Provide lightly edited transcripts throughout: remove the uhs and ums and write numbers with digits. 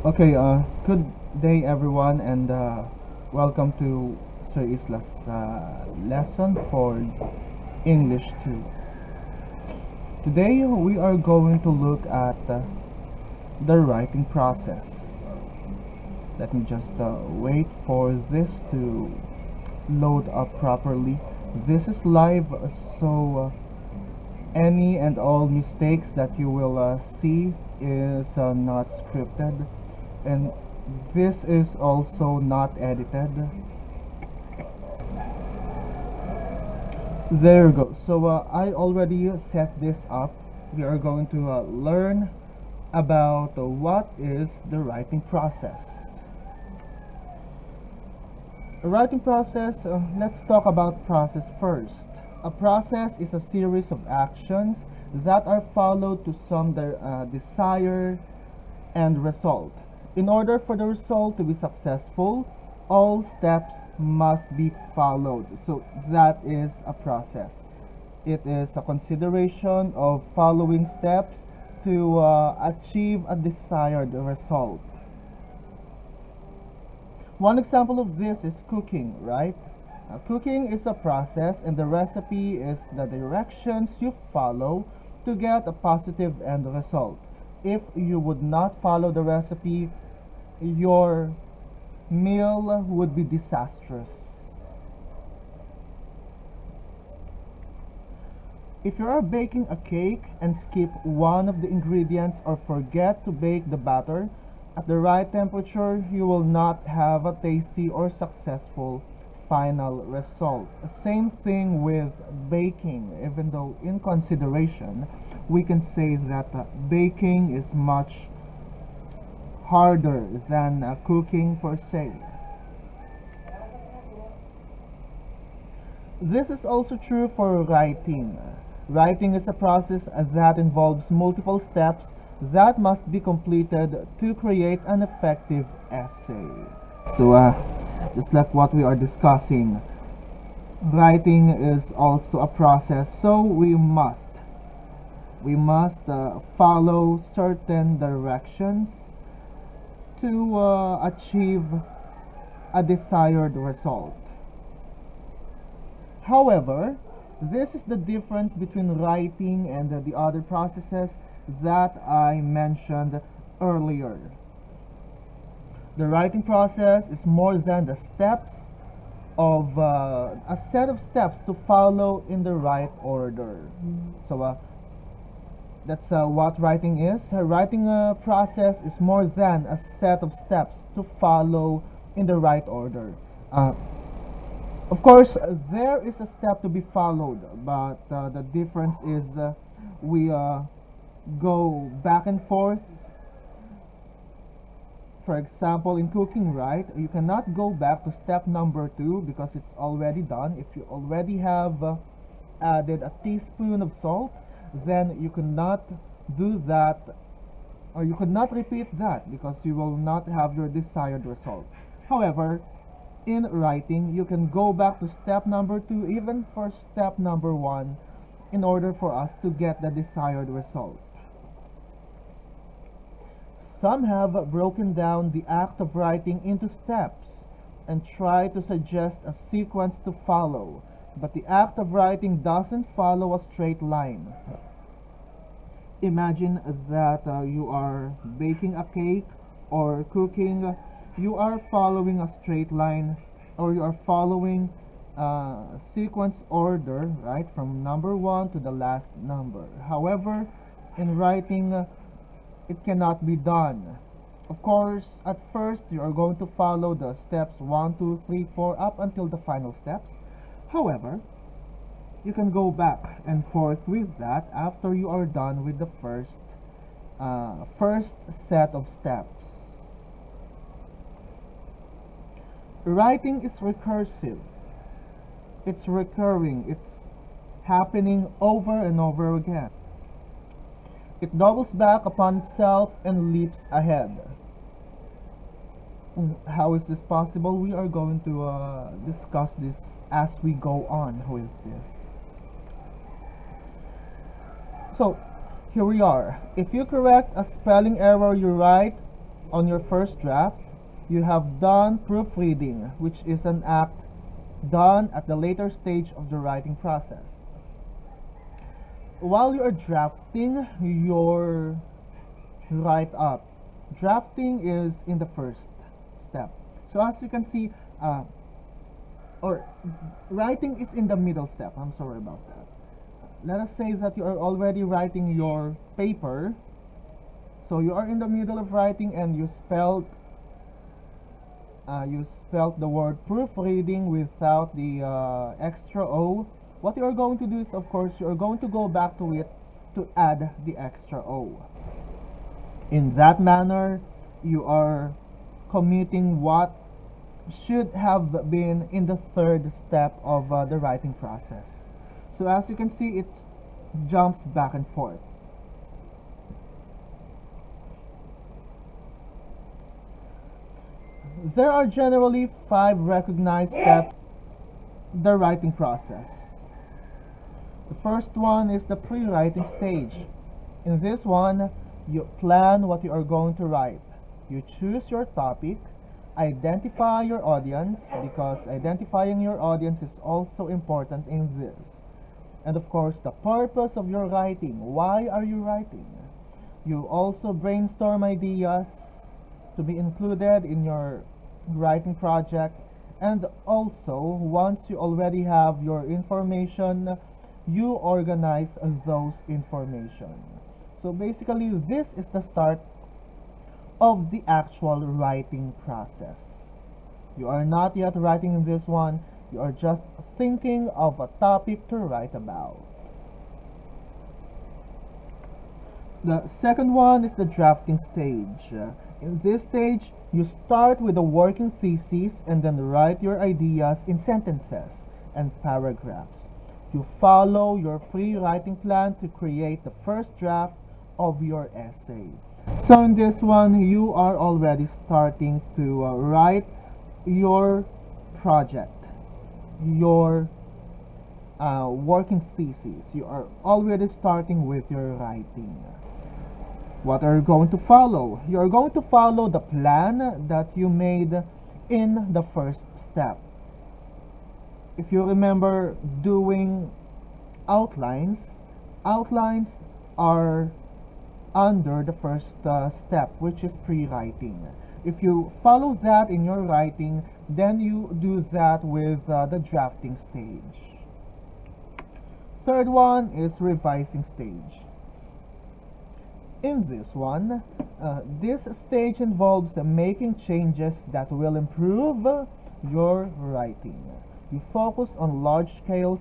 Okay, good day everyone, and welcome to Sir Isla's lesson for English 2. Today we are going to look at the writing process. Let me just wait for this to load up properly. This is live, so any and all mistakes that you will see is not scripted, and this is also not edited. There you go. So I already set this up. We are going to learn about what is the writing process. A writing process, let's talk about process first. A process is a series of actions that are followed to some desired end result. In order for the result to be successful, all steps must be followed. So that is a process. It is a consideration of following steps to achieve a desired result. One example of this is cooking, right? Cooking is a process, and the recipe is the directions you follow to get a positive end result. If you would not follow the recipe, your meal would be disastrous. If you are baking a cake and skip one of the ingredients or forget to bake the batter at the right temperature, you will not have a tasty or successful final result. Same thing with baking, even though in consideration, we can say that baking is much harder than cooking per se. This is also true for writing. Writing is a process that involves multiple steps that must be completed to create an effective essay. So, just like what we are discussing, writing is also a process, so we must follow certain directions to achieve a desired result. However, this is the difference between writing and the other processes that I mentioned earlier. The writing process is more than the steps of a set of steps to follow in the right order. So that's what writing is. A writing process is more than a set of steps to follow in the right order. Uh, of course, there is a step to be followed, but the difference is we go back and forth. For example, in cooking, right? You cannot go back to step number 2 because it's already done. If you already have added a teaspoon of salt, then you cannot do that, or you could not repeat that because you will not have your desired result. However, in writing, you can go back to step number 2, even for step number 1, in order for us to get the desired result. Some have broken down the act of writing into steps and try to suggest a sequence to follow, but the act of writing doesn't follow a straight line. Imagine that you are baking a cake or cooking, you are following a straight line, or you are following sequence order, right, from number 1 to the last number. However, in writing, it cannot be done. Of course, at first you are going to follow the steps 1, 2, 3, 4 up until the final steps. However, you can go back and forth with that after you are done with the first set of steps. Writing is recursive. It's recurring. It's happening over and over again. It doubles back upon itself and leaps ahead. How is this possible? We are going to discuss this as we go on with this. So, here we are. If you correct a spelling error, you write on your first draft, you have done proofreading, which is an act done at the later stage of the writing process. While you are drafting your write-up, drafting is in the first step. So as you can see, or writing is in the middle step. I'm sorry about that. Let us say that you are already writing your paper. So you are in the middle of writing and you spelled the word proofreading without the extra O. What you are going to do is, of course, you are going to go back to it to add the extra O. In that manner, you are committing what should have been in the third step of the writing process. So as you can see, it jumps back and forth. There are generally 5 recognized steps in the writing process. The first one is the pre-writing stage. In this one, you plan what you are going to write. You choose your topic, identify your audience, because identifying your audience is also important in this. And of course, the purpose of your writing. Why are you writing? You also brainstorm ideas to be included in your writing project. And also, once you already have your information, you organize those information. So basically, this is the start of the actual writing process. You are not yet writing in this one. You are just thinking of a topic to write about. The second one is the drafting stage. In this stage, you start with a working thesis and then write your ideas in sentences and paragraphs. You follow your pre-writing plan to create the first draft of your essay. So in this one, you are already starting to write your project, your working thesis. You are already starting with your writing. What are you going to follow? You are going to follow the plan that you made in the first step. If you remember doing outlines, outlines are under the first step, which is pre-writing. If you follow that in your writing, then you do that with the drafting stage. Third one is revising stage. In this one, this stage involves making changes that will improve your writing. You focus on large-scale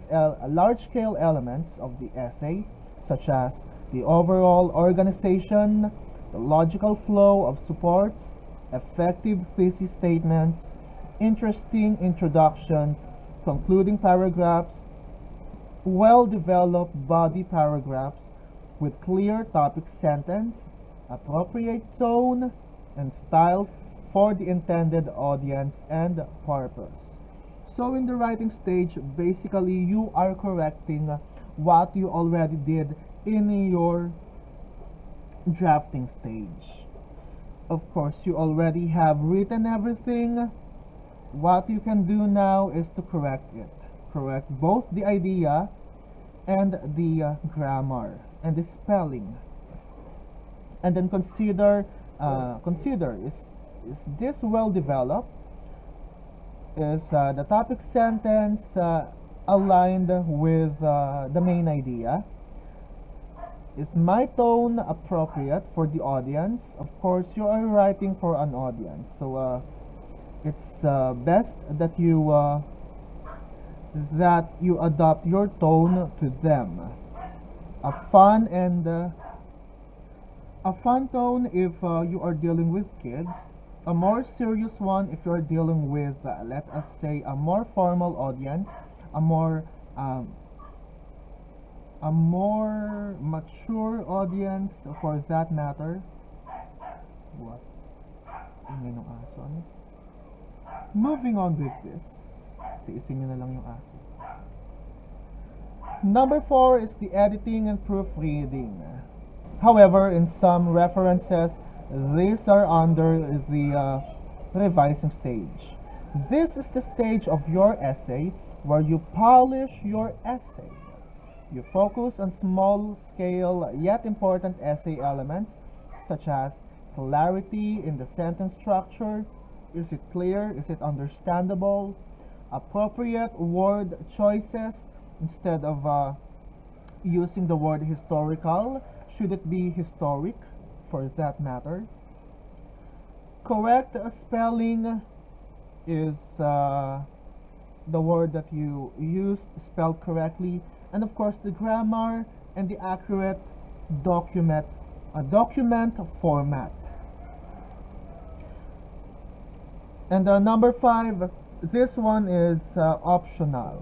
elements of the essay, such as the overall organization, the logical flow of supports, effective thesis statements, interesting introductions, concluding paragraphs, well-developed body paragraphs with clear topic sentence, appropriate tone, and style for the intended audience and purpose. So in the writing stage, basically you are correcting what you already did in your drafting stage. Of course, you already have written everything. What you can do now is to correct it. Correct both the idea and the grammar and the spelling. And then consider is this well developed? Is the topic sentence aligned with the main idea? Is my tone appropriate for the audience? Of course, you are writing for an audience, so it's best that you adopt your tone to them. A fun tone if you are dealing with kids. A more serious one if you are dealing with, let us say, a more formal audience, a more mature audience for that matter. What? Ingay ng aso, ano? Moving on with this. Tiisin nyo na lang yung aso. Number 4 is the editing and proofreading. However, in some references, These are under the revising stage. This is the stage of your essay where you polish your essay. You focus on small-scale yet important essay elements such as clarity in the sentence structure. Is it clear? Is it understandable? Appropriate word choices instead of using the word historical. Should it be historic for that matter? Correct spelling is the word that you used spelled correctly, and of course the grammar and the accurate document format. And number 5, this one is optional.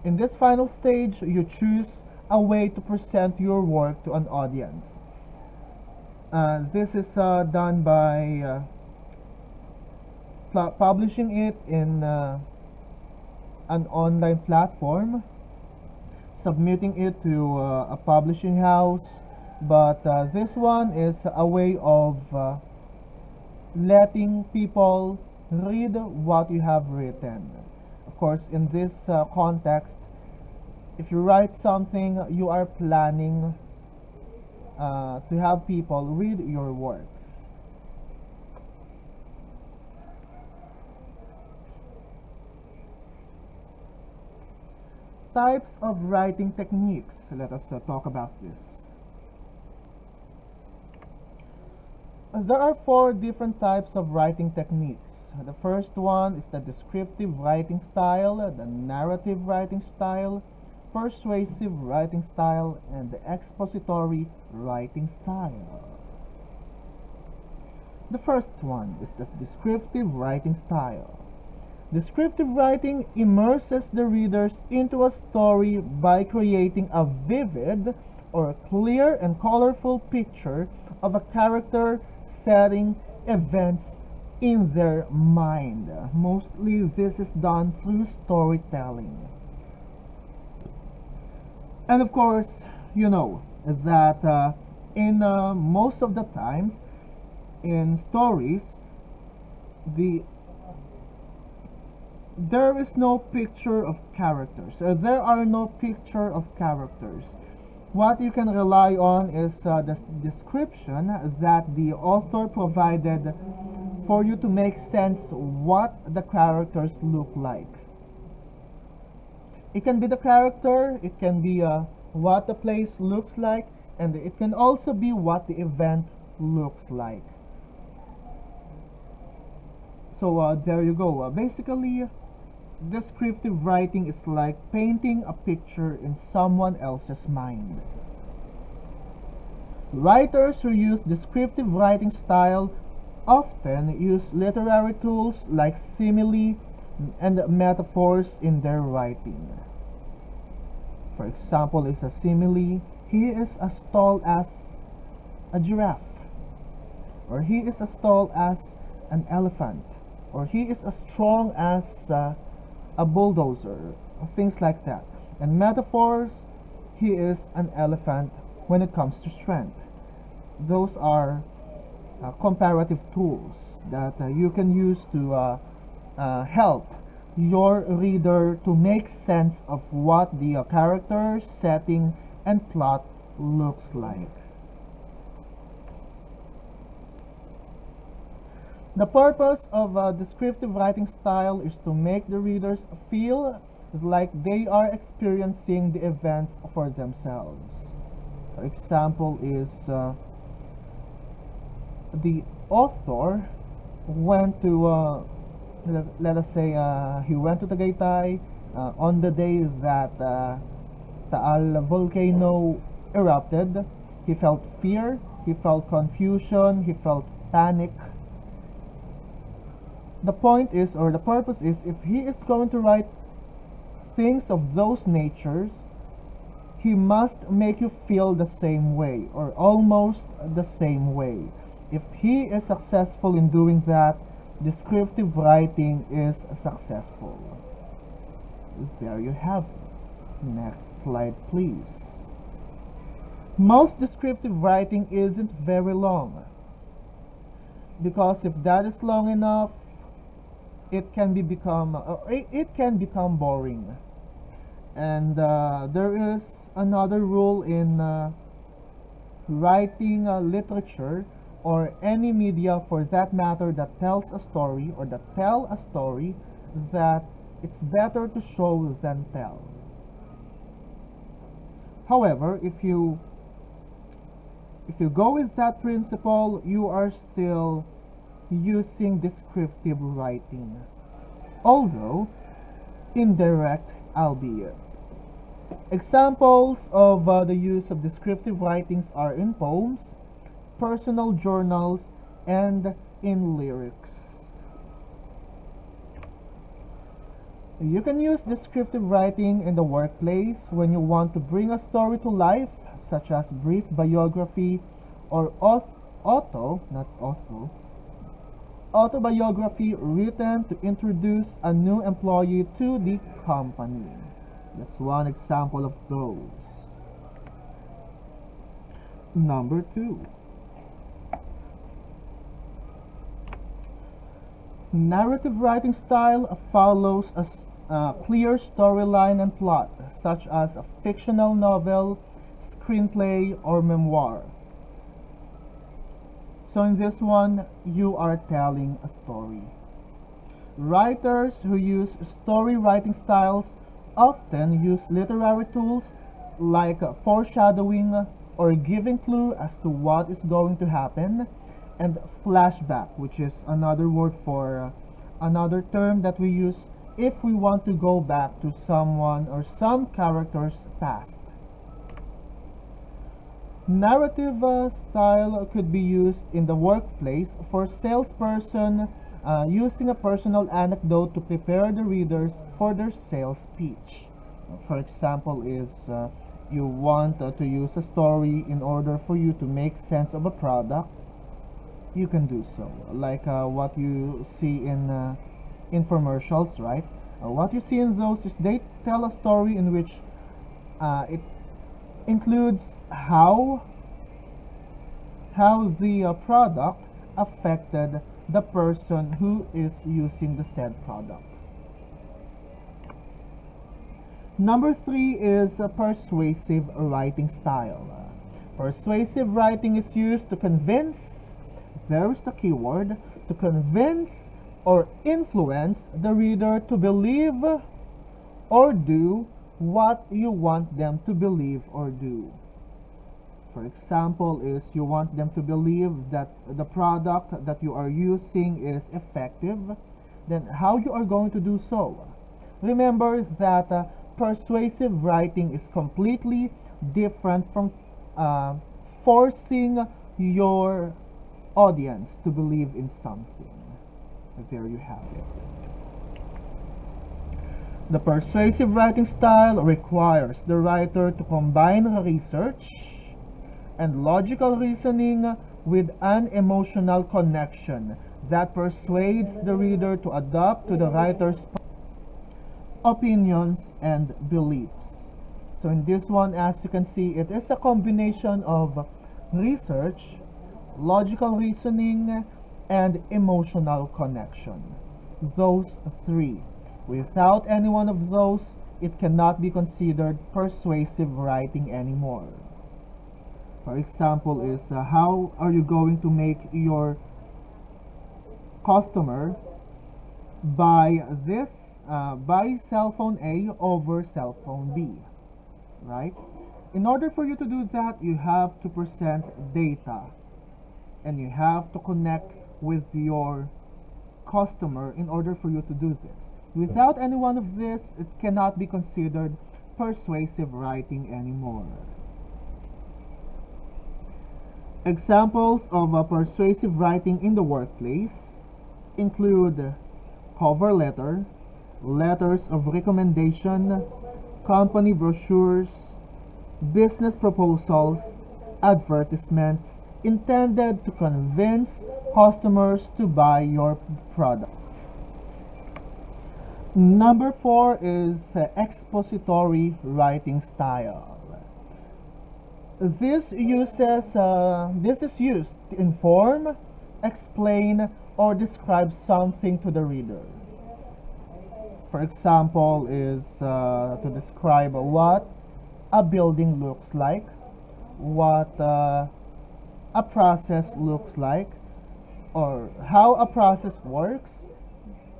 In this final stage, you choose a way to present your work to an audience. This is done by publishing it in an online platform, submitting it to a publishing house, but this one is a way of letting people read what you have written. Of course, in this context, if you write something, you are planning to have people read your works. Types of writing techniques. Let us talk about this. There are 4 different types of writing techniques. The first one is the descriptive writing style, the narrative writing style, persuasive writing style, and the expository writing style. The first one is the descriptive writing style. Descriptive writing immerses the readers into a story by creating a vivid or clear and colorful picture of a character, setting, events in their mind. Mostly this is done through storytelling. And of course, you know that in most of the times in stories, there is no picture of characters. There are no picture of characters. What you can rely on is the description that the author provided for you to make sense what the characters look like. It can be the character, it can be what the place looks like, and it can also be what the event looks like. So there you go. Basically, descriptive writing is like painting a picture in someone else's mind. Writers who use descriptive writing style often use literary tools like simile and metaphors in their writing. For example, is a simile: he is as tall as a giraffe, or he is as tall as an elephant, or he is as strong as a bulldozer, things like that. And metaphors: he is an elephant when it comes to strength. Those are comparative tools that you can use to help your reader to make sense of what the character, setting, and plot looks like. The purpose of a descriptive writing style is to make the readers feel like they are experiencing the events for themselves. For example, is the author went to, let us say, he went to Tagaytay on the day that Taal volcano erupted. He felt fear, he felt confusion, he felt panic. The point is, or the purpose is, if he is going to write things of those natures, he must make you feel the same way, or almost the same way. If he is successful in doing that, descriptive writing is successful. There you have it. Next slide, please. Most descriptive writing isn't very long. because if that is long enough, it can become boring. And there is another rule in writing literature or any media for that matter that tells a story or that tell a story, that it's better to show than tell. However, if you go with that principle, you are still using descriptive writing, although indirect albeit. Examples of the use of descriptive writings are in poems, personal journals, and in lyrics. You can use descriptive writing in the workplace when you want to bring a story to life, such as brief biography or autobiography written to introduce a new employee to the company. That's one example of those. Number 2. Narrative writing style follows a clear storyline and plot, such as a fictional novel, screenplay, or memoir. So in this one, you are telling a story. Writers who use story writing styles often use literary tools like foreshadowing or giving clue as to what is going to happen, and flashback, which is another word for another term that we use if we want to go back to someone or some character's past. Narrative style could be used in the workplace for salesperson using a personal anecdote to prepare the readers for their sales pitch. For example, is you want to use a story in order for you to make sense of a product. You can do so, like what you see in infomercials, right? What you see in those is they tell a story in which it includes how the product affected the person who is using the said product. Number 3 is a persuasive writing style. Persuasive writing is used to convince, there's the keyword, to convince or influence the reader to believe or do what you want them to believe or do. For example, is you want them to believe that the product that you are using is effective, then how you are going to do so? Remember that persuasive writing is completely different from forcing your audience to believe in something. There you have it. The persuasive writing style requires the writer to combine research and logical reasoning with an emotional connection that persuades the reader to adapt to the writer's opinions and beliefs. So in this one, as you can see, it is a combination of research, logical reasoning, and emotional connection. Those three. Without any one of those, it cannot be considered persuasive writing anymore. For example, is how are you going to make your customer buy cell phone A over cell phone B, right? In order for you to do that, you have to present data and you have to connect with your customer in order for you to do this. Without any one of this, it cannot be considered persuasive writing anymore. Examples of persuasive writing in the workplace include cover letter, letters of recommendation, company brochures, business proposals, advertisements intended to convince customers to buy your product. Number 4 is expository writing style. This is used to inform, explain or describe something to the reader. For example, is to describe what a building looks like, what a process looks like, or how a process works,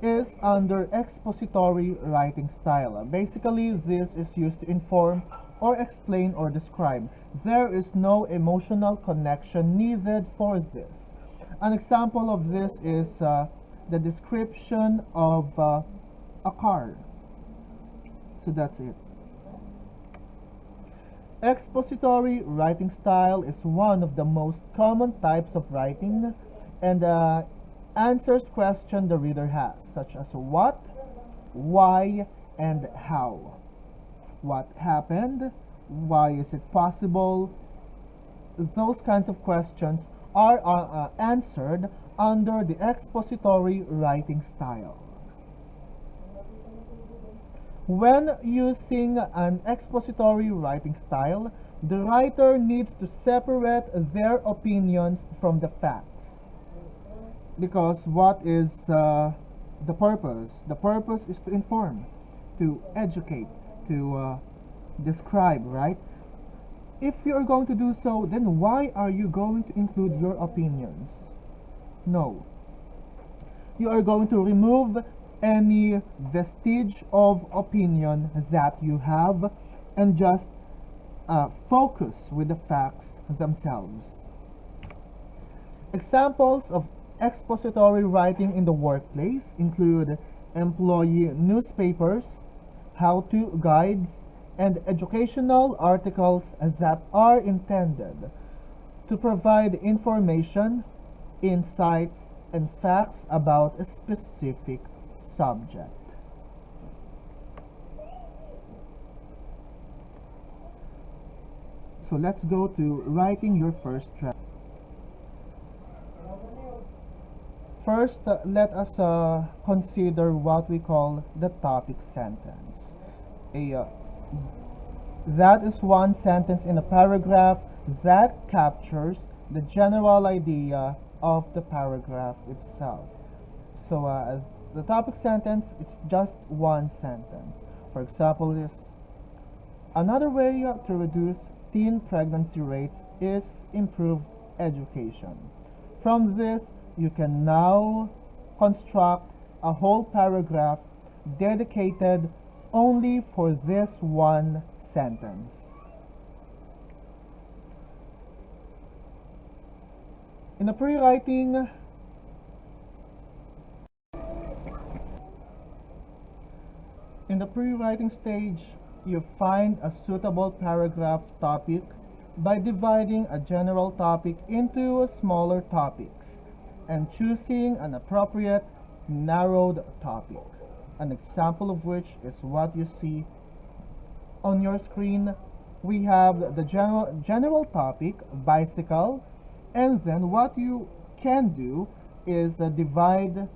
is under expository writing style. Basically, this is used to inform or explain or describe. There is no emotional connection needed for this. An example of this is the description of a car. So that's it. Expository writing style is one of the most common types of writing and answers questions the reader has, such as what, why, and how. What happened? Why is it possible? Those kinds of questions are answered under the expository writing style. When using an expository writing style, the writer needs to separate their opinions from the facts. Because what is the purpose? The purpose is to inform, to educate, to describe, right? If you are going to do so, then why are you going to include your opinions? No. You are going to remove any vestige of opinion that you have and just focus with the facts themselves. Examples of expository writing in the workplace include employee newspapers, how-to guides, and educational articles that are intended to provide information, insights, and facts about a specific subject. So let's go to writing your first draft. First, let us consider what we call the topic sentence. That is one sentence in a paragraph that captures the general idea of the paragraph itself. So the topic sentence, it's just one sentence. For example, is another way to reduce teen pregnancy rates is improved education. From this, you can now construct a whole paragraph dedicated only for this one sentence. In the pre-writing, stage, you find a suitable paragraph topic by dividing a general topic into smaller topics and choosing an appropriate narrowed topic. An example of which is what you see on your screen. We have the general topic, bicycle, and then what you can do is divide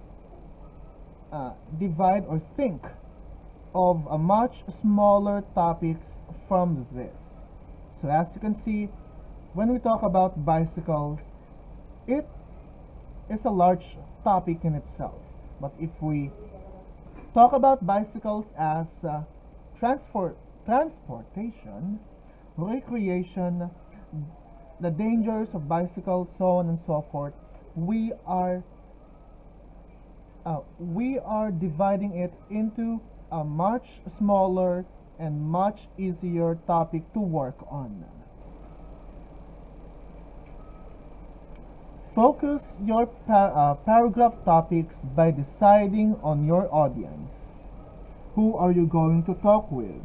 or think of a much smaller topics from this. So as you can see, when we talk about bicycles, it is a large topic in itself. But if we talk about bicycles as transportation, recreation, the dangers of bicycles, so on and so forth, we are dividing it into a much smaller and much easier topic to work on. Focus your paragraph topics by deciding on your audience. Who are you going to talk with?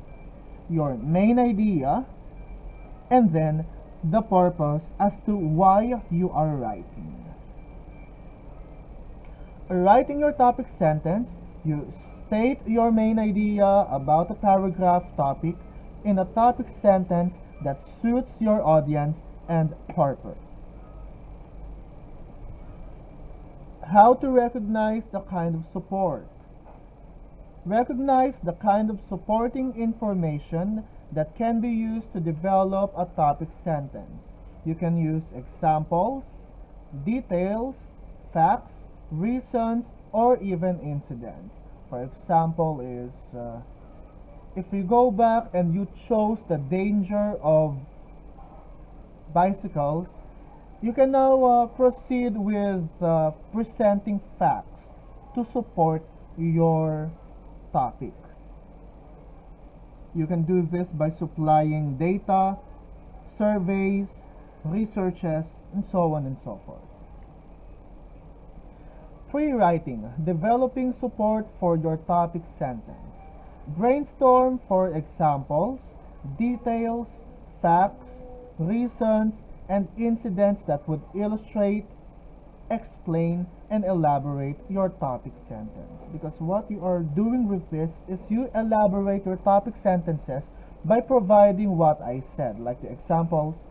Your main idea, and then the purpose as to why you are writing. Writing your topic sentence, you state your main idea about a paragraph topic in a topic sentence that suits your audience and purpose. How to recognize the kind of support. Recognize the kind of supporting information that can be used to develop a topic sentence. You can use examples, details, facts, reasons, or even incidents. For example, is if you go back and you chose the danger of bicycles, you can now proceed with presenting facts to support your topic. You can do this by supplying data, surveys, researches, and so on and so forth. Pre-writing, developing support for your topic sentence. Brainstorm for examples, details, facts, reasons, and incidents that would illustrate, explain, and elaborate your topic sentence. Because what you are doing with this is you elaborate your topic sentences by providing what I said, like the examples,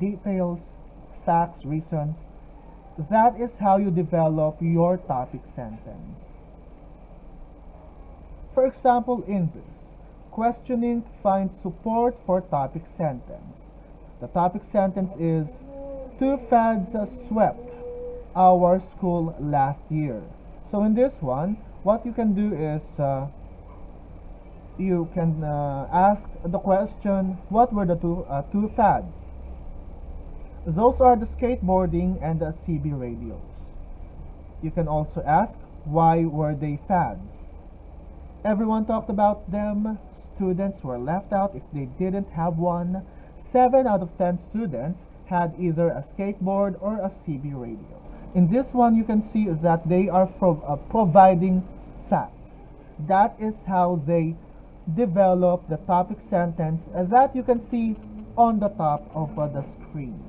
details, facts, reasons. That is how you develop your topic sentence. For example, in this, questioning to find support for topic sentence. The topic sentence is, two fads swept our school last year. So in this one, what you can do is you can ask the question, what were the two fads? Those are the skateboarding and the CB radios. You can also ask, why were they fads? Everyone talked about them. Students were left out if they didn't have one. 7 out of 10 students had either a skateboard or a CB radio. In this one, you can see that they are providing facts. That is how they develop the topic sentence that you can see on the top of the screen.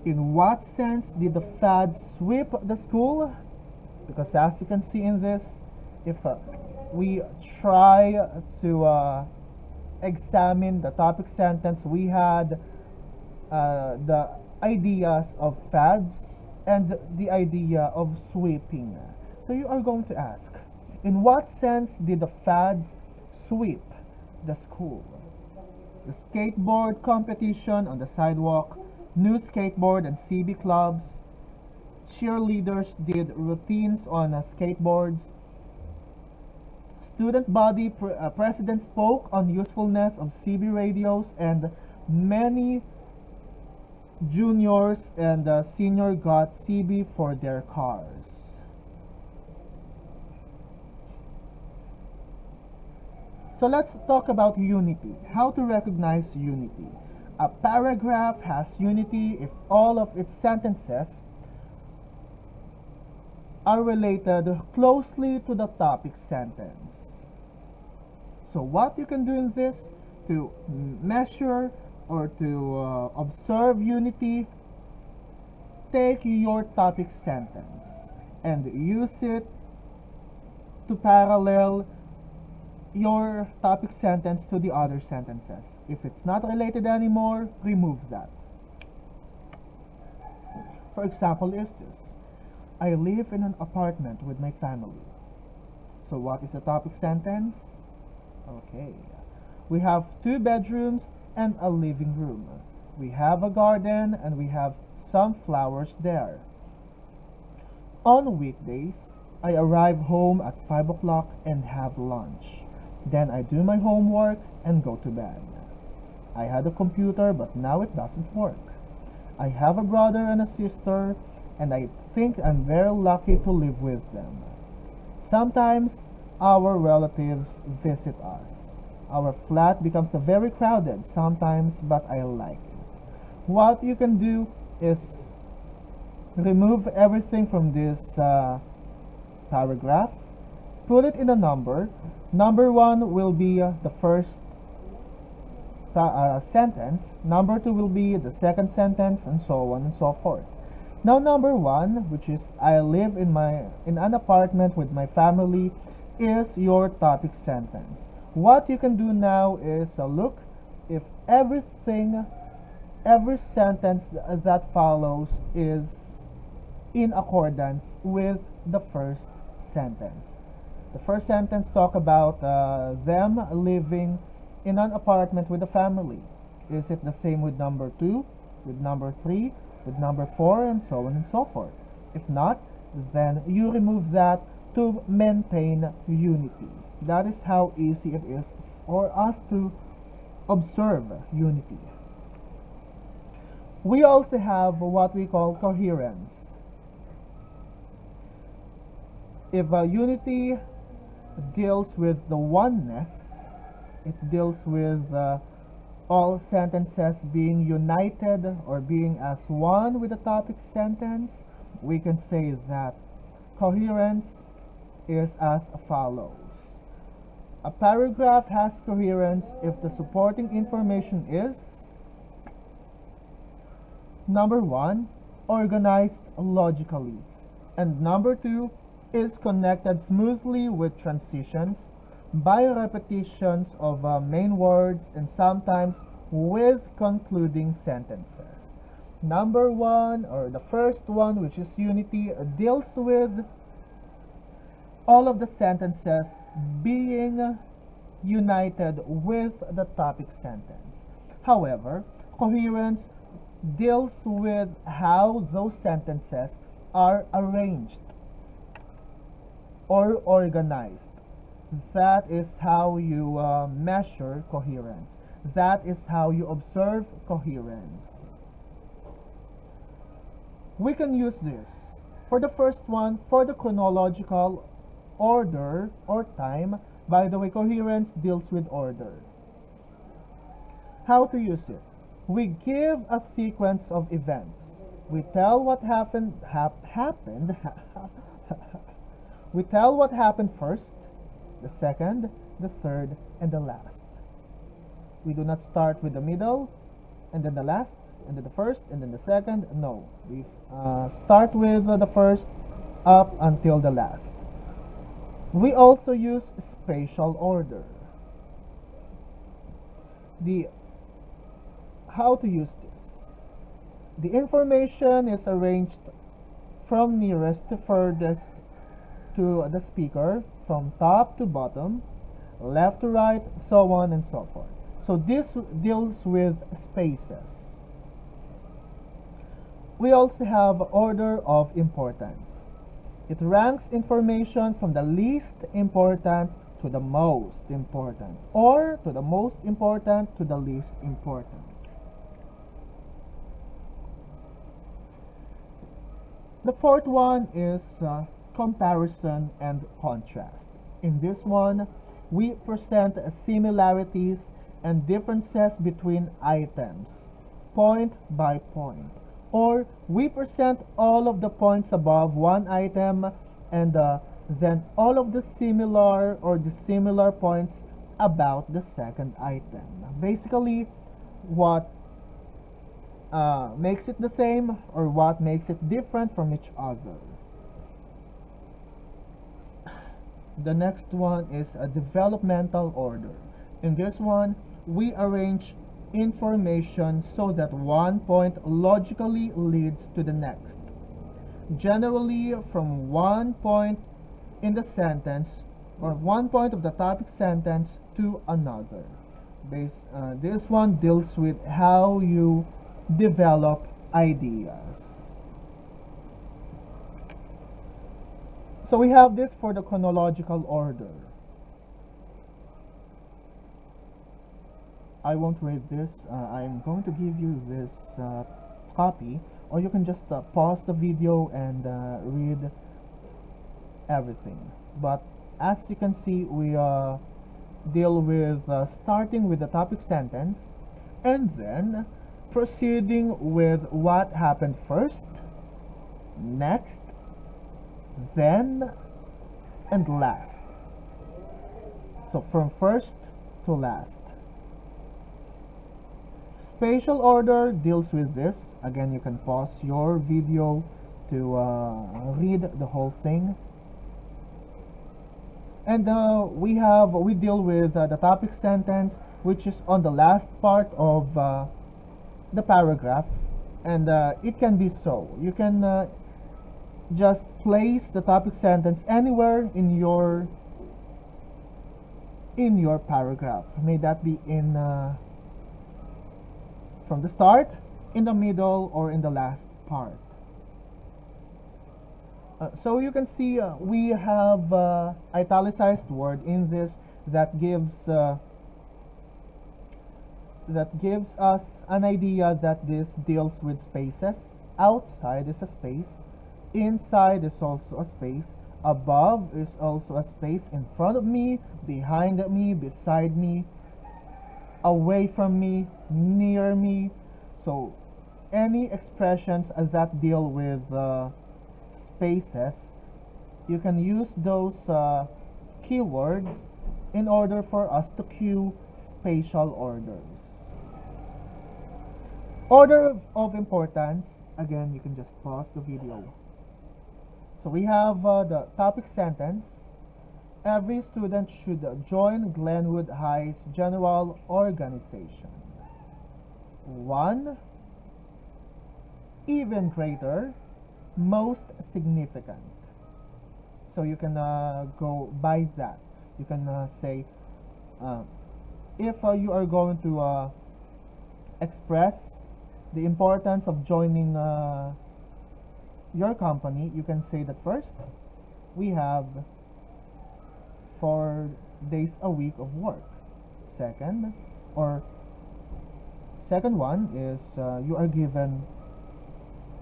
In what sense did the fad sweep the school? Because as you can see in this, if we try to examine the topic sentence, we had the ideas of fads and the idea of sweeping. So you are going to ask, in what sense did the fads sweep the school? The skateboard competition on the sidewalk, new skateboard and CB clubs, cheerleaders did routines on skateboards, student body president spoke on usefulness of CB radios, and many juniors and senior got CB for their cars. So let's talk about unity. How to recognize unity. A paragraph has unity if all of its sentences are related closely to the topic sentence. So what you can do in this to measure or to observe unity, take your topic sentence and use it to parallel your topic sentence to the other sentences. If it's not related anymore, remove that. For example, is this: I live in an apartment with my family. So what is the topic sentence? Okay. We have 2 bedrooms and a living room. We have a garden and we have some flowers there. On weekdays, I arrive home at 5 o'clock and have lunch. Then I do my homework and go to bed. I had a computer, but now it doesn't work. I have a brother and a sister, and I think I'm very lucky to live with them. Sometimes our relatives visit us. Our flat becomes very crowded sometimes, but I like it. What you can do is remove everything from this paragraph, put it in a number. Number 1 will be the first sentence. Number 2 will be the second sentence, and so on and so forth. Now number 1, which is I live in an apartment with my family, is your topic sentence. What you can do now is look if every sentence that follows is in accordance with the first sentence. The first sentence talk about them living in an apartment with a family. Is it the same with number 2, with number 3, with number 4, and so on and so forth. If not, then you remove that to maintain unity. That is how easy it is for us to observe unity. We also have what we call coherence. If unity deals with the oneness, it deals with all sentences being united or being as one with the topic sentence, we can say that coherence is as follows. A paragraph has coherence if the supporting information is: number 1, organized logically, and number 2, is connected smoothly with transitions, by repetitions of main words, and sometimes with concluding sentences. Number 1, or the first one, which is unity, deals with all of the sentences being united with the topic sentence. However, coherence deals with how those sentences are arranged or organized. That is how you measure coherence. That is how you observe coherence. We can use this. For the first one, for the chronological order or time. By the way, coherence deals with order. How to use it? We give a sequence of events. We tell what happened. We tell what happened first, the second, the third, and the last. We do not start with the middle, and then the last, and then the first, and then the second. No, we start with the first up until the last. We also use spatial order. How to use this? The information is arranged from nearest to furthest to the speaker, from top to bottom, left to right, so on and so forth. So this deals with spaces. We also have order of importance. It ranks information from the least important to the most important, or to the most important to the least important. The fourth one is comparison and contrast. In this one, we present similarities and differences between items, point by point. Or we present all of the points above one item and then all of the similar or dissimilar points about the second item. Basically, what makes it the same or what makes it different from each other. The next one is a developmental order. In this one, we arrange information so that one point logically leads to the next. Generally, from one point in the sentence or one point of the topic sentence to another. This one deals with how you develop ideas. So we have this for the chronological order. I won't read this. I'm going to give you this copy, or you can just pause the video and read everything. But as you can see, we deal with starting with the topic sentence and then proceeding with what happened first, next, then, and last. So from first to last. Spatial order deals with this. Again, you can pause your video to read the whole thing. And we deal with the topic sentence, which is on the last part of the paragraph, and it can be so. You can just place the topic sentence anywhere in your paragraph. May that be in from the start, in the middle, or in the last part. So you can see we have italicized word in this that gives us an idea that this deals with spaces. Outside is a space, inside is also a space, above is also a space, in front of me, behind me, beside me, away from me, near me. So any expressions that deal with spaces, you can use those keywords in order for us to cue spatial orders. Order of importance, again, you can just pause the video. So we have the topic sentence. Every student should join Glenwood High's general organization. 1. Even greater, most significant. So you can go by that. You can say, if you are going to express the importance of joining your company, you can say that first, we have 4 days a week of work. Second one is you are given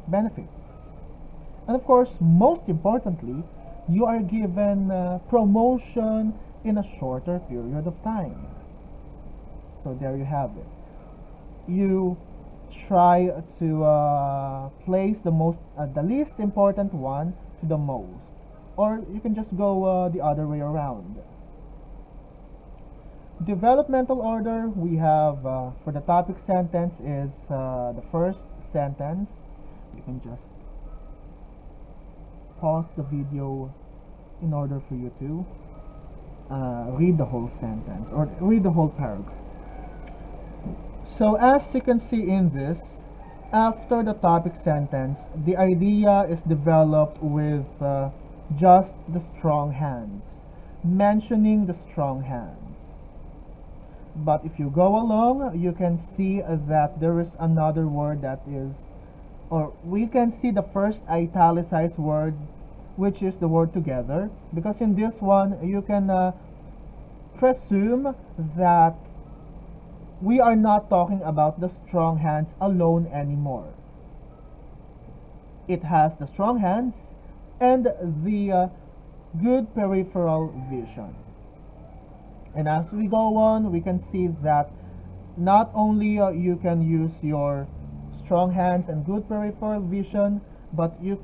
benefits. And of course, most importantly, you are given promotion in a shorter period of time. So there you have it. You try to place the least important one to the most, or you can just go the other way around. Developmental order, we have for the topic sentence is the first sentence. You can just pause the video in order for you to read the whole sentence or read the whole paragraph. So as you can see in this, after the topic sentence, the idea is developed with just the strong hands, mentioning the strong hands. But if you go along, you can see that there is another word that is, or we can see the first italicized word, which is the word together, because in this one, you can presume that we are not talking about the strong hands alone anymore. It has the strong hands and the good peripheral vision. And as we go on, we can see that not only you can use your strong hands and good peripheral vision, but you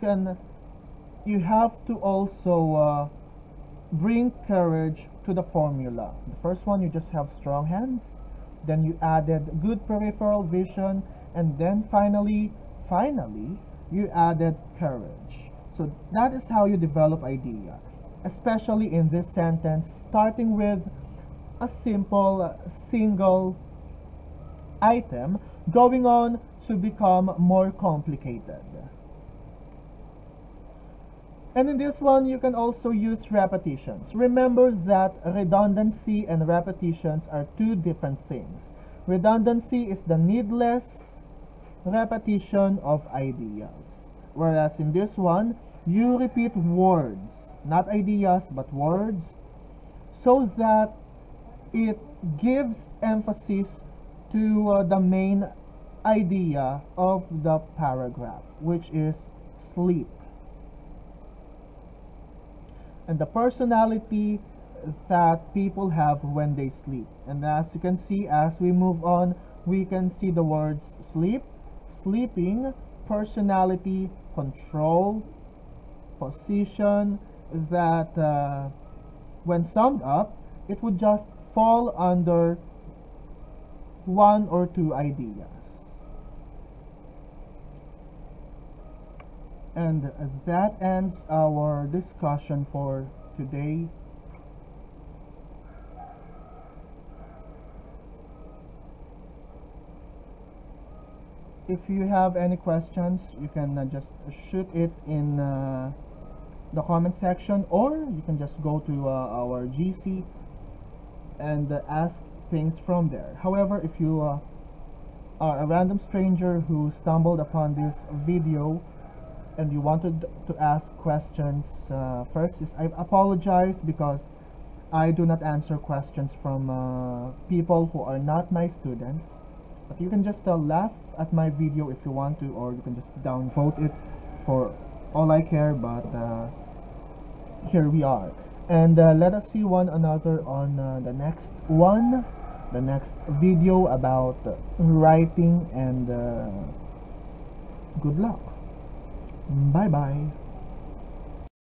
have to also bring courage to the formula. The first one, you just have strong hands, then you added good peripheral vision, and then finally you added courage. So that is how you develop idea, especially in this sentence, starting with a simple single item, going on to become more complicated. And in this one, you can also use repetitions. Remember that redundancy and repetitions are two different things. Redundancy is the needless repetition of ideas. Whereas in this one, you repeat words, not ideas, but words, so that it gives emphasis to the main idea of the paragraph, which is sleep. And the personality that people have when they sleep. And as you can see, as we move on, we can see the words sleep, sleeping, personality, control, position, that when summed up, it would just fall under one or two ideas. And that ends our discussion for today. If you have any questions, you can just shoot it in the comment section, or you can just go to our GC and ask things from there. However, if you are a random stranger who stumbled upon this video and you wanted to ask questions, first is I apologize because I do not answer questions from people who are not my students. But you can just laugh at my video if you want to, or you can just downvote it for all I care. But here we are. And let us see one another on the next one, the next video about writing, and good luck. Bye bye.